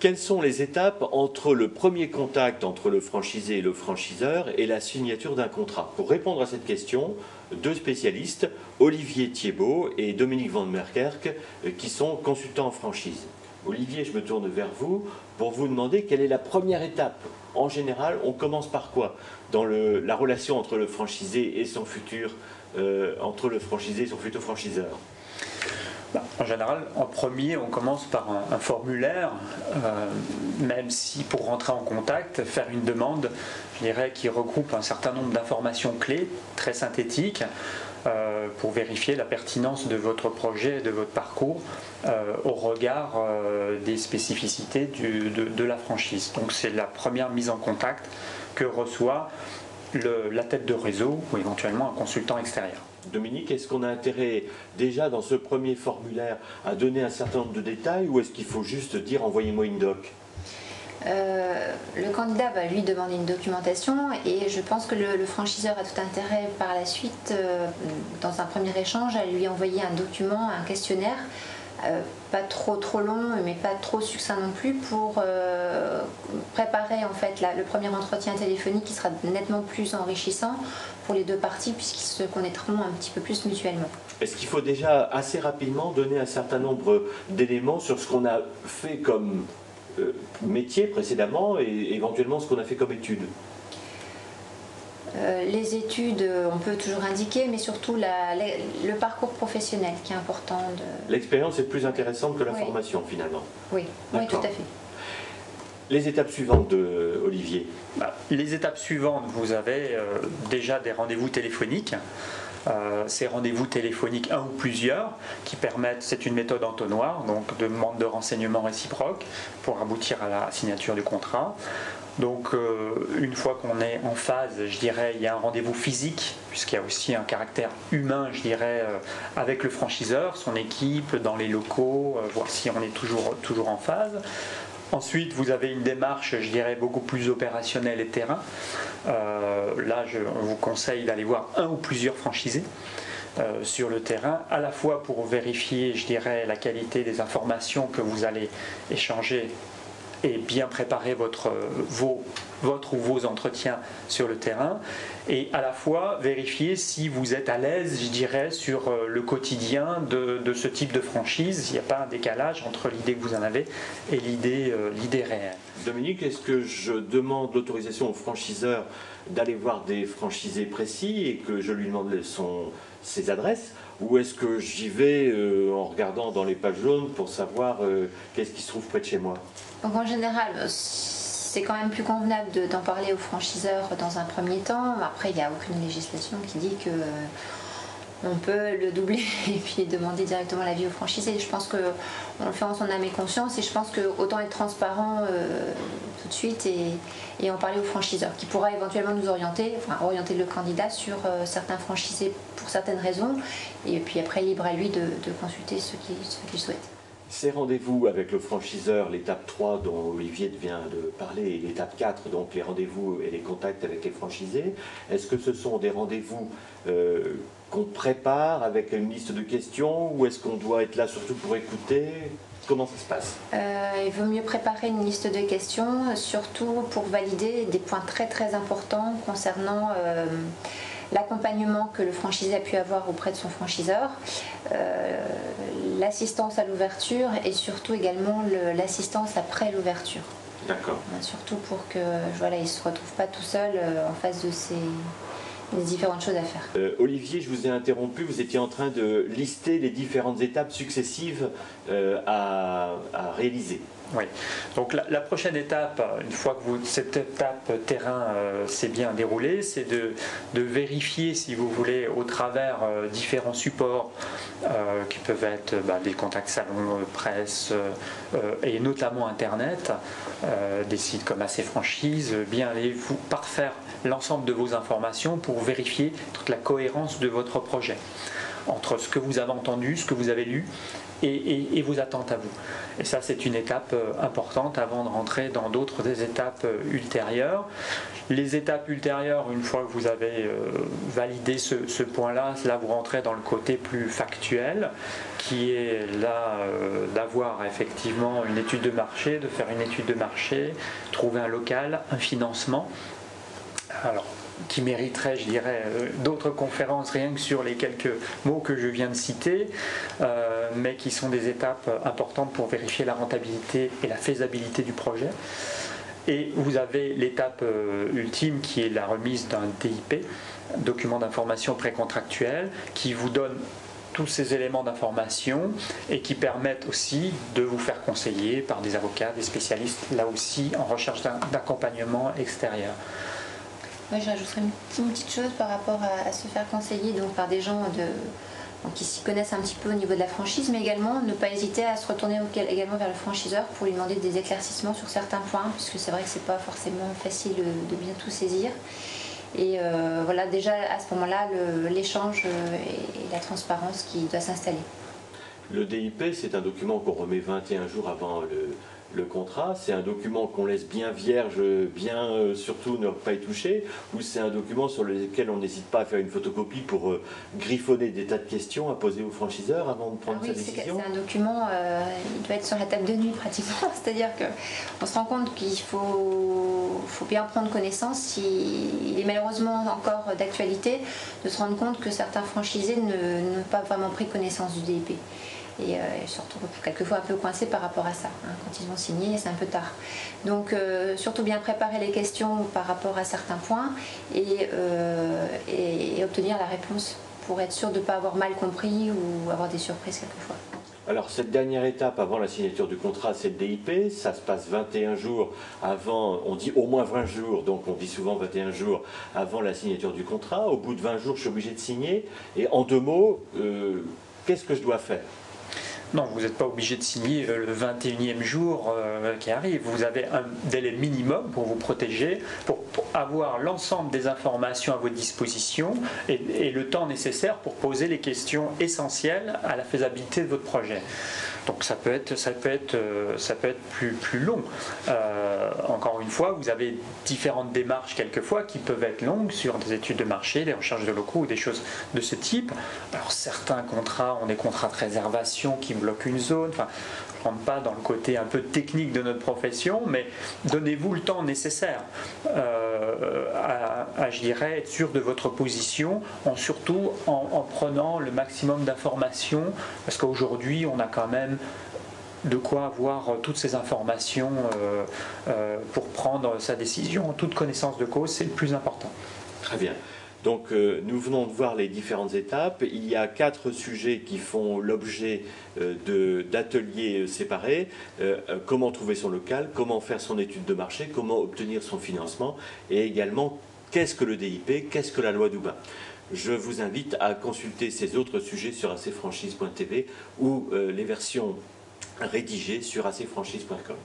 Quelles sont les étapes entre le premier contact entre le franchisé et le franchiseur et la signature d'un contrat? Pour répondre à cette question, deux spécialistes, Olivier Thiebaud et Dominique Van Merkerk, qui sont consultants en franchise. Olivier, je me tourne vers vous pour vous demander quelle est la première étape. En général, on commence par quoi dans la relation entre le franchisé et son futur, franchiseur? En général, en premier, on commence par un formulaire, même si pour rentrer en contact, faire une demande, je dirais, qui regroupe un certain nombre d'informations clés, très synthétiques, pour vérifier la pertinence de votre projet et de votre parcours au regard des spécificités de la franchise. Donc c'est la première mise en contact que reçoit la tête de réseau ou éventuellement un consultant extérieur. Dominique, est-ce qu'on a intérêt déjà dans ce premier formulaire à donner un certain nombre de détails ou est-ce qu'il faut juste dire envoyez-moi une doc? Le candidat va lui demander une documentation et je pense que le franchiseur a tout intérêt par la suite, dans un premier échange, à lui envoyer un document, un questionnaire, pas trop long mais pas trop succinct non plus, pour préparer en fait le premier entretien téléphonique qui sera nettement plus enrichissant pour les deux parties puisqu'ils se connaîtront un petit peu plus mutuellement. Est-ce qu'il faut déjà assez rapidement donner un certain nombre d'éléments sur ce qu'on a fait comme métier précédemment et éventuellement ce qu'on a fait comme études? Les études, on peut toujours indiquer, mais surtout le parcours professionnel qui est important. L'expérience est plus intéressante que la oui. formation finalement. Oui, oui, tout à fait. Les étapes suivantes de Olivier. Les étapes suivantes, vous avez déjà des rendez-vous téléphoniques. Ces rendez-vous téléphoniques, un ou plusieurs, qui permettent, c'est une méthode entonnoir, donc de demande de renseignements réciproques pour aboutir à la signature du contrat. Donc une fois qu'on est en phase, je dirais, il y a un rendez-vous physique, puisqu'il y a aussi un caractère humain, je dirais, avec le franchiseur, son équipe, dans les locaux, voir si on est toujours en phase. Ensuite, vous avez une démarche, je dirais, beaucoup plus opérationnelle et terrain. Là, on vous conseille d'aller voir un ou plusieurs franchisés sur le terrain, à la fois pour vérifier, je dirais, la qualité des informations que vous allez échanger et bien préparer votre ou vos entretiens sur le terrain, et à la fois vérifier si vous êtes à l'aise, je dirais, sur le quotidien de ce type de franchise. Il n'y a pas un décalage entre l'idée que vous en avez et l'idée réelle. Dominique, est-ce que je demande l'autorisation au franchiseur d'aller voir des franchisés précis et que je lui demande ses adresses, ou est-ce que j'y vais en regardant dans les pages jaunes pour savoir qu'est-ce qui se trouve près de chez moi? Donc en général, c'est quand même plus convenable d'en parler au franchiseur dans un premier temps. Après, il n'y a aucune législation qui dit que on peut le doubler et puis demander directement l'avis au franchisé. Je pense qu'on le fait en son âme et conscience, et je pense qu'autant être transparent tout de suite et en parler au franchiseur qui pourra éventuellement nous orienter le candidat sur certains franchisés pour certaines raisons, et puis après libre à lui de consulter ce qu'il souhaite. Ces rendez-vous avec le franchiseur, l'étape 3 dont Olivier vient de parler, et l'étape 4, donc les rendez-vous et les contacts avec les franchisés, est-ce que ce sont des rendez-vous qu'on prépare avec une liste de questions, ou est-ce qu'on doit être là surtout pour écouter? Comment ça se passe? Il vaut mieux préparer une liste de questions, surtout pour valider des points très très importants concernant l'accompagnement que le franchisé a pu avoir auprès de son franchiseur, l'assistance à l'ouverture et surtout également l'assistance après l'ouverture. D'accord. Surtout pour que il ne se retrouve pas tout seul en face de des différentes choses à faire. Olivier, je vous ai interrompu, vous étiez en train de lister les différentes étapes successives à réaliser. Oui, donc la prochaine étape, une fois que cette étape terrain s'est bien déroulée, c'est de vérifier, si vous voulez, au travers différents supports qui peuvent être des contacts salons, presse et notamment Internet, des sites comme AC Franchise, bien aller vous parfaire l'ensemble de vos informations pour vérifier toute la cohérence de votre projet. entre ce que vous avez entendu, ce que vous avez lu et vos attentes à vous. Et ça, c'est une étape importante avant de rentrer dans d'autres étapes ultérieures. Les étapes ultérieures, une fois que vous avez validé ce point-là, là vous rentrez dans le côté plus factuel, qui est là d'avoir effectivement une étude de marché, de faire une étude de marché, trouver un local, un financement. Alors, qui mériterait, je dirais, d'autres conférences rien que sur les quelques mots que je viens de citer, mais qui sont des étapes importantes pour vérifier la rentabilité et la faisabilité du projet. Et vous avez l'étape ultime qui est la remise d'un DIP, document d'information précontractuel, qui vous donne tous ces éléments d'information et qui permettent aussi de vous faire conseiller par des avocats, des spécialistes, là aussi en recherche d'accompagnement extérieur. Moi, je rajouterais une petite chose par rapport à se faire conseiller donc, par des gens qui s'y connaissent un petit peu au niveau de la franchise, mais également ne pas hésiter à se retourner également vers le franchiseur pour lui demander des éclaircissements sur certains points, puisque c'est vrai que c'est pas forcément facile de bien tout saisir. Et voilà, déjà à ce moment-là, l'échange et la transparence qui doit s'installer. Le DIP, c'est un document qu'on remet 21 jours avant le contrat. C'est un document qu'on laisse bien vierge, bien surtout ne pas y toucher, ou c'est un document sur lequel on n'hésite pas à faire une photocopie pour griffonner des tas de questions à poser au franchiseur avant de prendre sa décision. C'est un document, il doit être sur la table de nuit pratiquement, c'est-à-dire qu'on se rend compte qu'il faut bien prendre connaissance, il est malheureusement encore d'actualité, de se rendre compte que certains franchisés n'ont pas vraiment pris connaissance du DIP. Et se retrouvent quelquefois un peu coincés par rapport à ça. Quand ils ont signé, c'est un peu tard. Donc surtout bien préparer les questions par rapport à certains points et obtenir la réponse pour être sûr de ne pas avoir mal compris ou avoir des surprises quelquefois. Alors cette dernière étape avant la signature du contrat, c'est le DIP, ça se passe 21 jours avant, on dit au moins 20 jours, donc on dit souvent 21 jours avant la signature du contrat. Au bout de 20 jours, je suis obligé de signer. Et en 2 mots, qu'est-ce que je dois faire ? Non, vous n'êtes pas obligé de signer le 21e jour qui arrive. Vous avez un délai minimum pour vous protéger, pour avoir l'ensemble des informations à votre disposition et le temps nécessaire pour poser les questions essentielles à la faisabilité de votre projet. Donc ça peut être plus long. Encore une fois, vous avez différentes démarches quelquefois qui peuvent être longues sur des études de marché, des recherches de locaux ou des choses de ce type. Alors certains contrats ont des contrats de réservation qui bloquent une zone. Enfin, je ne rentre pas dans le côté un peu technique de notre profession, mais donnez-vous le temps nécessaire à, je dirais, être sûr de votre position, surtout en prenant le maximum d'informations, parce qu'aujourd'hui, on a quand même de quoi avoir toutes ces informations pour prendre sa décision en toute connaissance de cause, c'est le plus important. Très bien. Donc nous venons de voir les différentes étapes. Il y a 4 sujets qui font l'objet d'ateliers séparés. Comment trouver son local, comment faire son étude de marché, comment obtenir son financement et également qu'est-ce que le DIP, qu'est-ce que la loi Doubin. Je vous invite à consulter ces autres sujets sur acfranchise.tv ou les versions rédigées sur acfranchise.com.